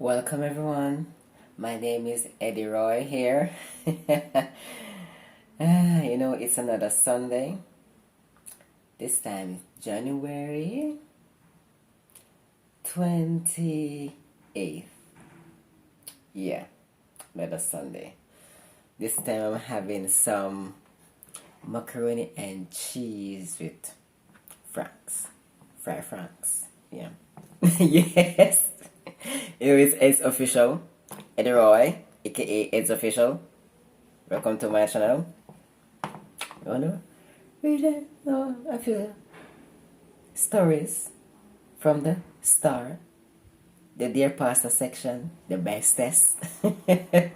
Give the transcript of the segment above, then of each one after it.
Welcome everyone. My name is Eddie Roy here. It's another Sunday. This time is January 28th. Yeah, another Sunday. This time I'm having some macaroni and cheese with franks. Fried franks. Yeah. Yes. It's official. Eddie Roy, aka It's Official. Welcome to my channel. You wanna read it? No, I feel stories from the star. The Dear Pastor section. The bestest. The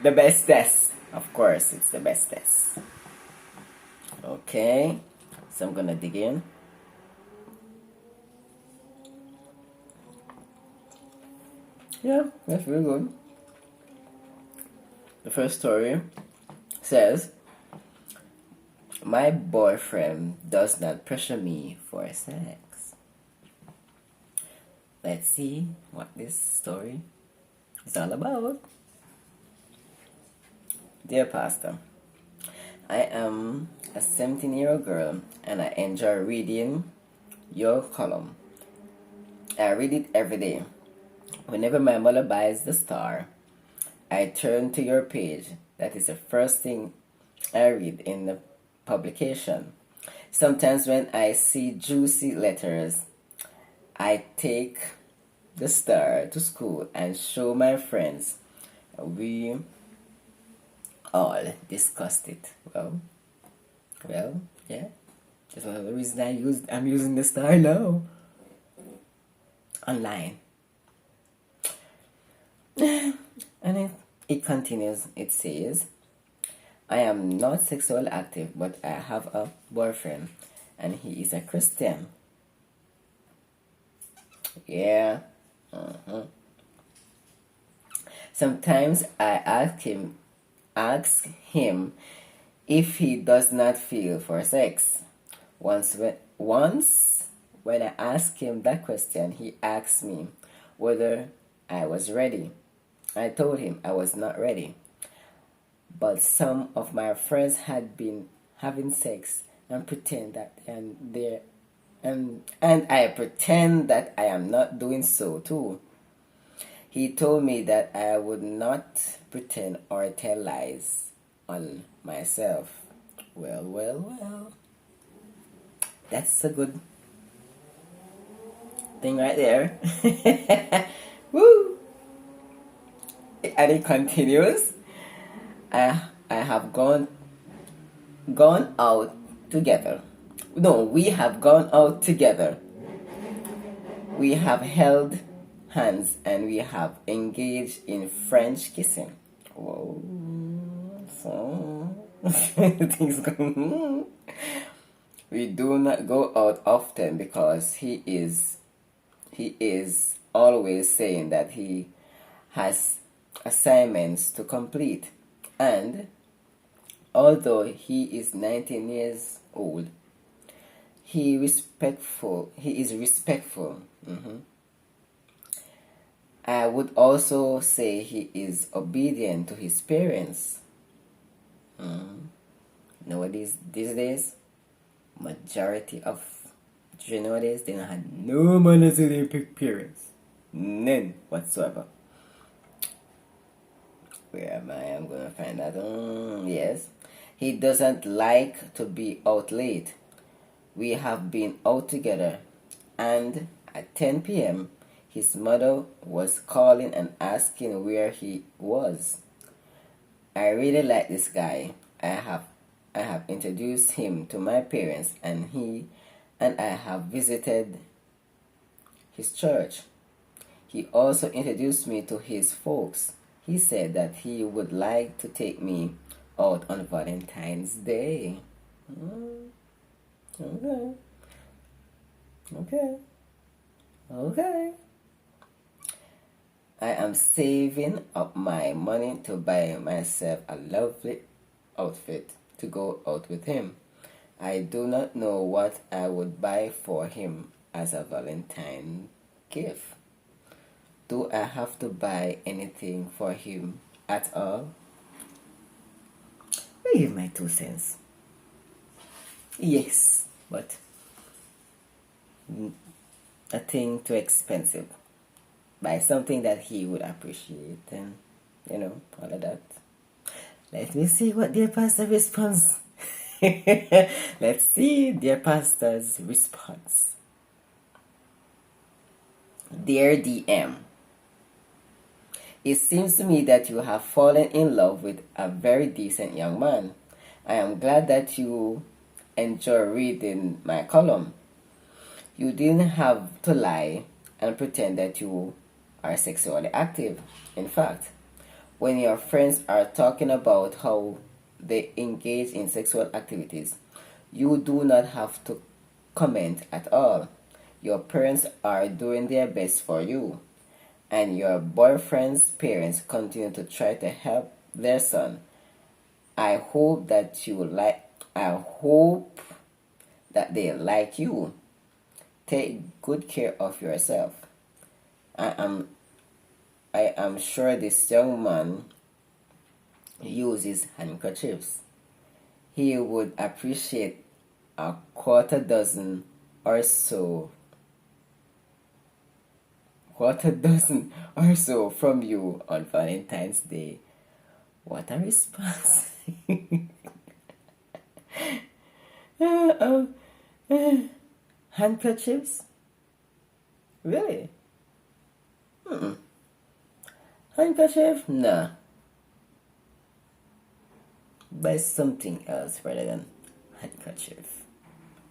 bestest. Of course, it's the bestest. Okay. So I'm gonna dig in. Yeah, that's really good. The first story says, my boyfriend does not pressure me for sex. Let's see what this story is all about. Dear Pastor, I am a 17-year-old girl and I enjoy reading your column. I read it every day. Whenever my mother buys the Star, I turn to your page. That is the first thing I read in the publication. Sometimes when I see juicy letters, I take the Star to school and show my friends. We all discussed it. Well, yeah. That's one of the reasons I'm using the Star now. Online. And it continues. It says, I am not sexually active, but I have a boyfriend and he is a Christian. Yeah. Sometimes I ask him if he does not feel for sex. Once when I ask him that question, he asks me whether I was ready. I told him I was not ready. But some of my friends had been having sex and pretend that and I pretend that I am not doing so too. He told me that I would not pretend or tell lies on myself. Well. That's a good thing right there. Woo! And it continues. I have gone out together. No, we have gone out together. We have held hands and we have engaged in French kissing. Whoa. So things go. We do not go out often because he is always saying that he has assignments to complete, and although he is 19 years old, he is respectful. I would also say he is obedient to his parents. Nowadays, these days, majority of nowadays they don't have no manners to their parents, none whatsoever. Where am I? I'm gonna find that. Yes. He doesn't like to be out late. We have been out together, and at 10 p.m., his mother was calling and asking where he was. I really like this guy. I have introduced him to my parents, and I have visited his church. He also introduced me to his folks. He said that he would like to take me out on Valentine's Day. Okay. I am saving up my money to buy myself a lovely outfit to go out with him. I do not know what I would buy for him as a Valentine gift. Do I have to buy anything for him at all? I give my 2 cents. Yes, but a thing too expensive. Buy something that he would appreciate and, all of that. Let me see what dear pastor responds. Let's see dear pastor's response. Dear DM, it seems to me that you have fallen in love with a very decent young man. I am glad that you enjoy reading my column. You didn't have to lie and pretend that you are sexually active. In fact, when your friends are talking about how they engage in sexual activities, you do not have to comment at all. Your parents are doing their best for you, and your boyfriend's parents continue to try to help their son. I hope that they like you. Take good care of yourself. I am sure this young man uses handkerchiefs. He would appreciate a quarter dozen or so from you on Valentine's Day. What a response. Handkerchiefs? Really? Handkerchief? Nah. Buy something else rather than handkerchief.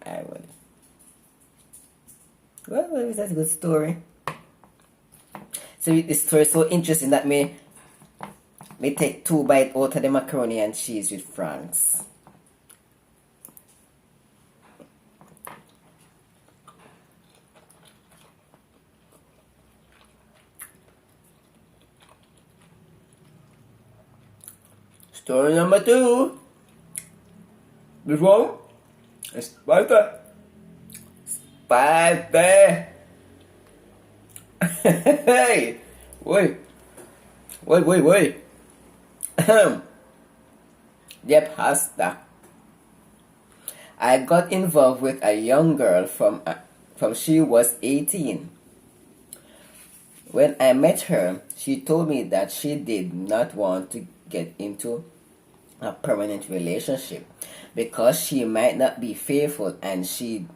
I would. Well, that's a good story. So this story is so interesting that me take 2 bites out of the macaroni and cheese with Franks. Story number 2. This one is spicy. Spicy. Hey, wait. Dear pastor, I got involved with a young girl from she was 18. When I met her, she told me that she did not want to get into a permanent relationship because she might not be faithful and she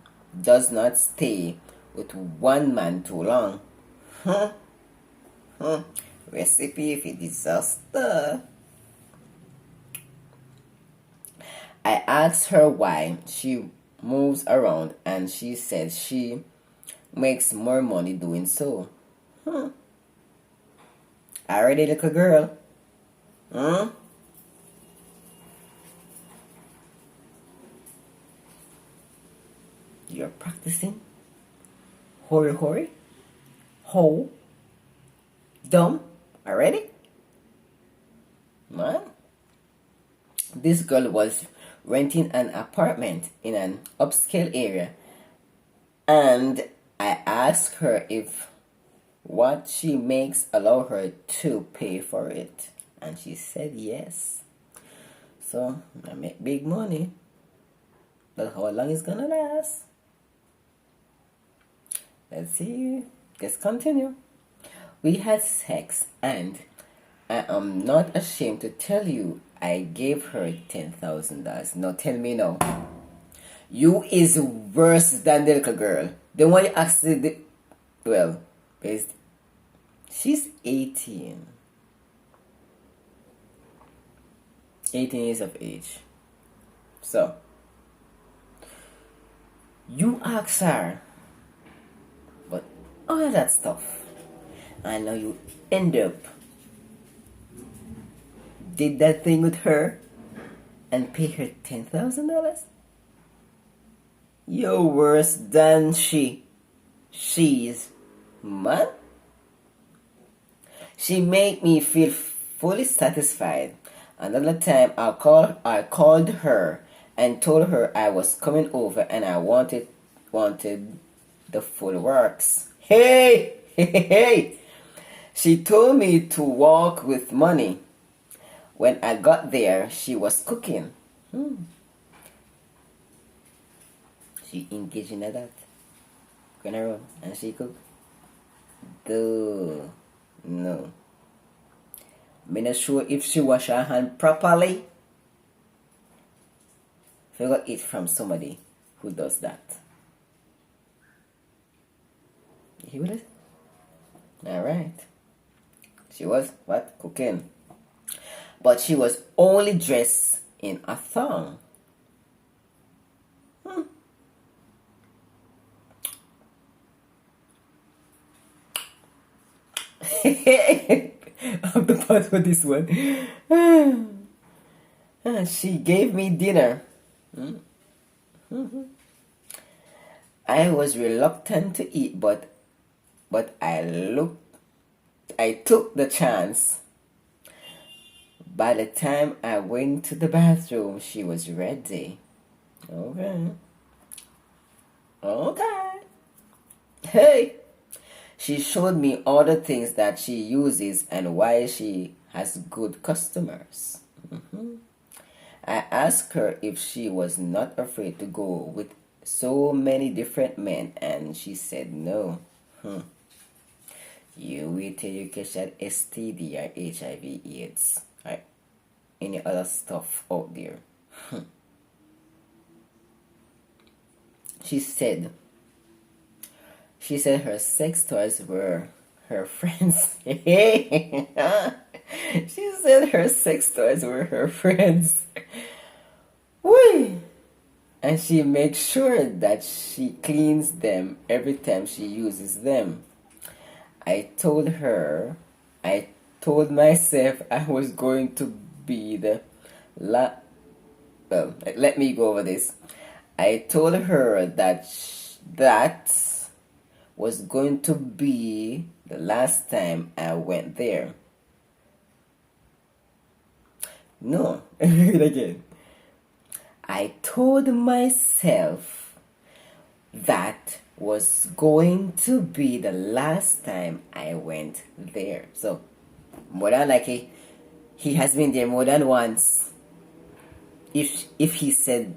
does not stay with one man too long. Recipe for disaster. I asked her why she moves around and she said she makes more money doing so. Already, little girl. You're practicing? Hurry. Ho. Dumb. Already? Man. This girl was renting an apartment in an upscale area, and I asked her if what she makes allow her to pay for it, and she said yes. So I make big money, but how long is gonna last? Let's see. Let's continue. We had sex, and I am not ashamed to tell you I gave her $10,000. Now tell me now. You is worse than the little girl. The one you asked she's 18. 18 years of age. So, you ask her, but all of that stuff, I know you end up did that thing with her and pay her $10,000? You're worse than she. She's mad. She made me feel fully satisfied. Another time I called her and told her I was coming over and I wanted the full works. Hey! She told me to walk with money. When I got there, she was cooking. She engaged in that. Going around and she cooked. Duh. No. I'm not sure if she wash her hand properly. If got it from somebody who does that. You hear it? Alright. She was what? Cooking. But she was only dressed in a thong. I'm the part for this one. She gave me dinner. I was reluctant to eat, but I took the chance. By the time I went to the bathroom, she was ready. Okay. Hey! She showed me all the things that she uses and why she has good customers. I asked her if she was not afraid to go with so many different men, and she said no. You wait till you catch that STD or HIV/AIDS or any other stuff out there. She said her sex toys were her friends. She said her sex toys were her friends. Whee! And she makes sure that she cleans them every time she uses them. I told myself I was going to be well, let me go over this. I told her that that was going to be the last time I went there. No, read again. I told myself that was going to be the last time I went there. So, more than likely, he has been there more than once. If he says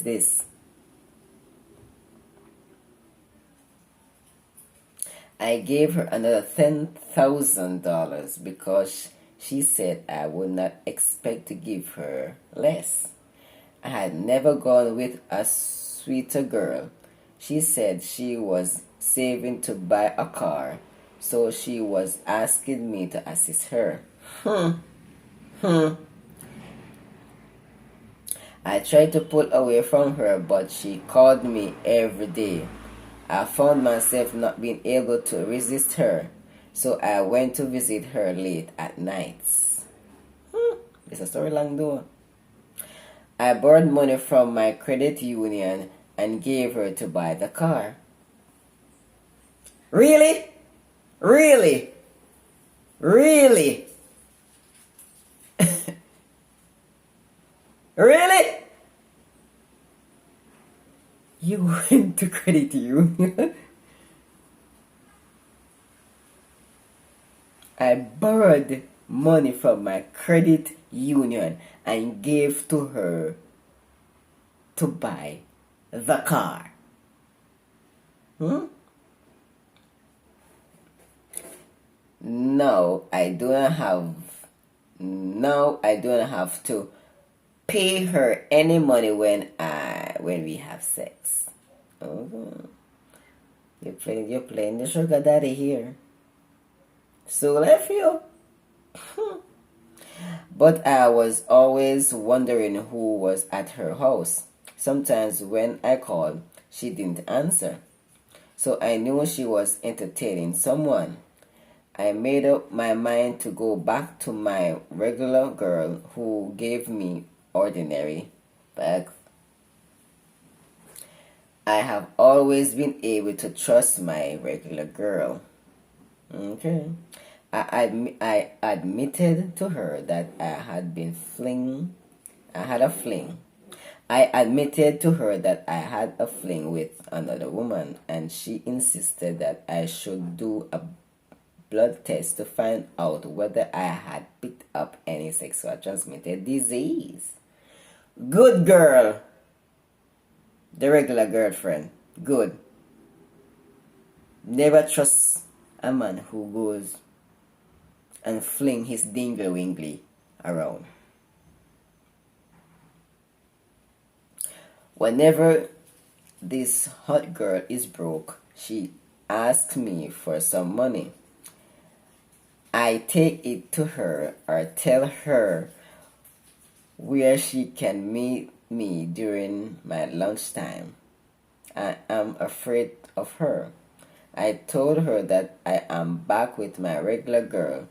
this, I gave her another $10,000 because she said I would not expect to give her less. I had never gone with a sweeter girl. She said she was saving to buy a car, so she was asking me to assist her. I tried to pull away from her, but she called me every day. I found myself not being able to resist her, so I went to visit her late at nights. It's a story long though. I borrowed money from my credit union and gave her to buy the car. Really? Really? Really? Really? You went to credit union? I borrowed money from my credit union and gave to her to buy the car. No, I do not have to pay her any money when we have sex. You're playing the sugar daddy here. So I feel. But I was always wondering who was at her house. Sometimes when I called, she didn't answer. So I knew she was entertaining someone. I made up my mind to go back to my regular girl who gave me ordinary bags. I have always been able to trust my regular girl. Okay. I admitted to her that I had a fling. I admitted to her that I had a fling with another woman, and she insisted that I should do blood test to find out whether I had picked up any sexual transmitted disease. Good girl. The regular girlfriend. Good. Never trust a man who goes and fling his dingle-wingly around. Whenever this hot girl is broke, she asks me for some money. I take it to her or tell her where she can meet me during my lunchtime. I am afraid of her. I told her that I am back with my regular girl.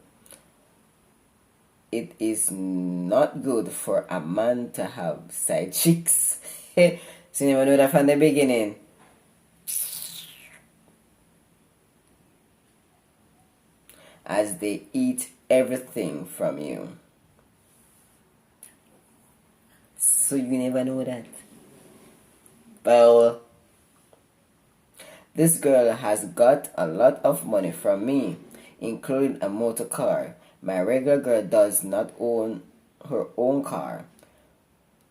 It is not good for a man to have side chicks. So you never know that from the beginning. As they eat everything from you. So you never know that. Well, this girl has got a lot of money from me, including a motor car. My regular girl does not own her own car.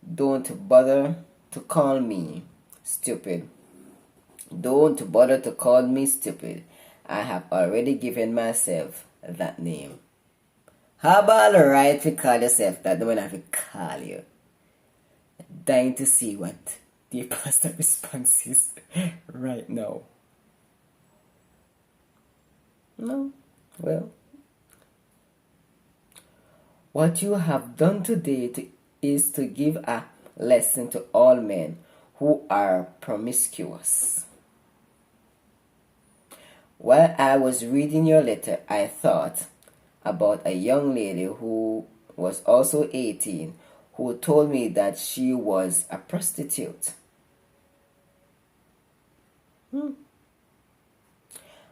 Don't bother to call me stupid. Don't bother to call me stupid. I have already given myself that name. How about the right to call yourself that? Don't have to call you. Dying to see what the pastor response is right now. No? Well. What you have done today is to give a lesson to all men who are promiscuous. While I was reading your letter, I thought about a young lady who was also 18 who told me that she was a prostitute.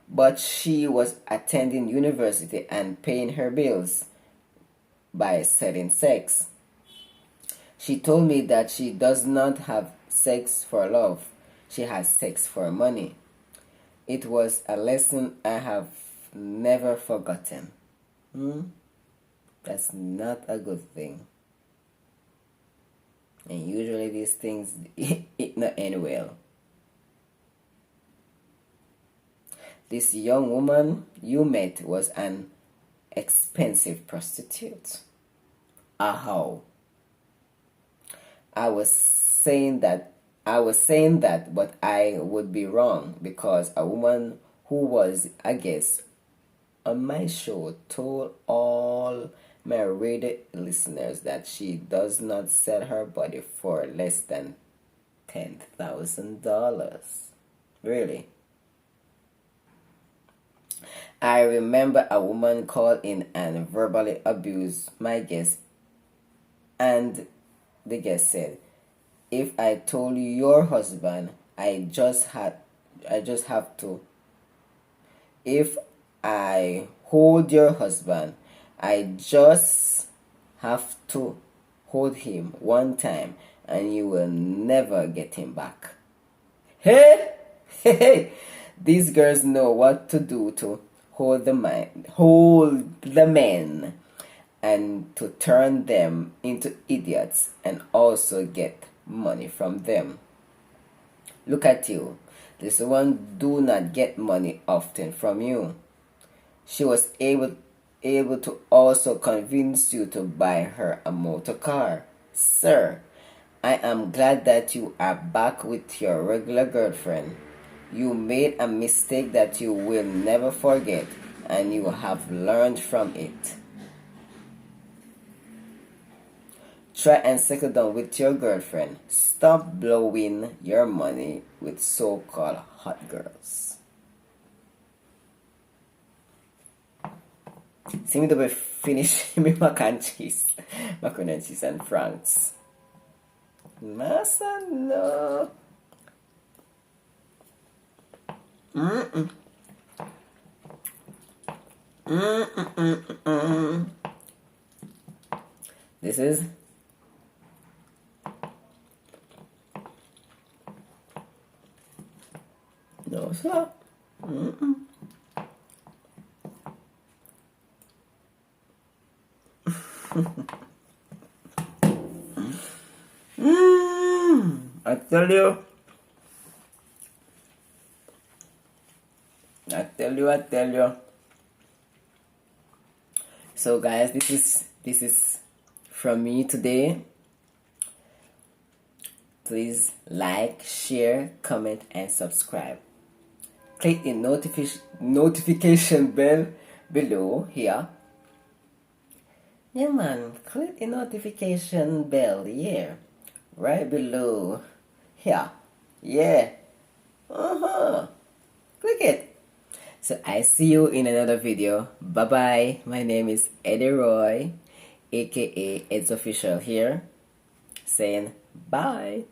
But she was attending university and paying her bills by selling sex. She told me that she does not have sex for love. She has sex for money. It was a lesson I have never forgotten. That's not a good thing. And usually these things it not end well. This young woman you met was an expensive prostitute. How? I was saying that, but I would be wrong because a woman who was a guest on my show told all my radio listeners that she does not sell her body for less than $10,000. Really? I remember a woman called in and verbally abused my guest, and the guest said, "If I told your husband, I just have to. If I hold your husband, I just have to hold him one time, and you will never get him back." Hey, hey, these girls know what to do to hold the men, and to turn them into idiots and also get money from them. Look at you. This one do not get money often from you. She was able to also convince you to buy her a motor car. Sir, I am glad that you are back with your regular girlfriend. You made a mistake that you will never forget, and you have learned from it. Try and settle down with your girlfriend. Stop blowing your money with so-called hot girls. See me to be finishing my macaroni and cheese and franks. Massa no. This is no sir. I tell you. I tell you. So guys, this is from me today. Please like, share, comment, and subscribe. Click the notification bell below here. Yeah man, click the notification bell, yeah. Right below here. Yeah. Click it. So I see you in another video. Bye bye. My name is Eddie Roy, aka It's Official here, saying bye.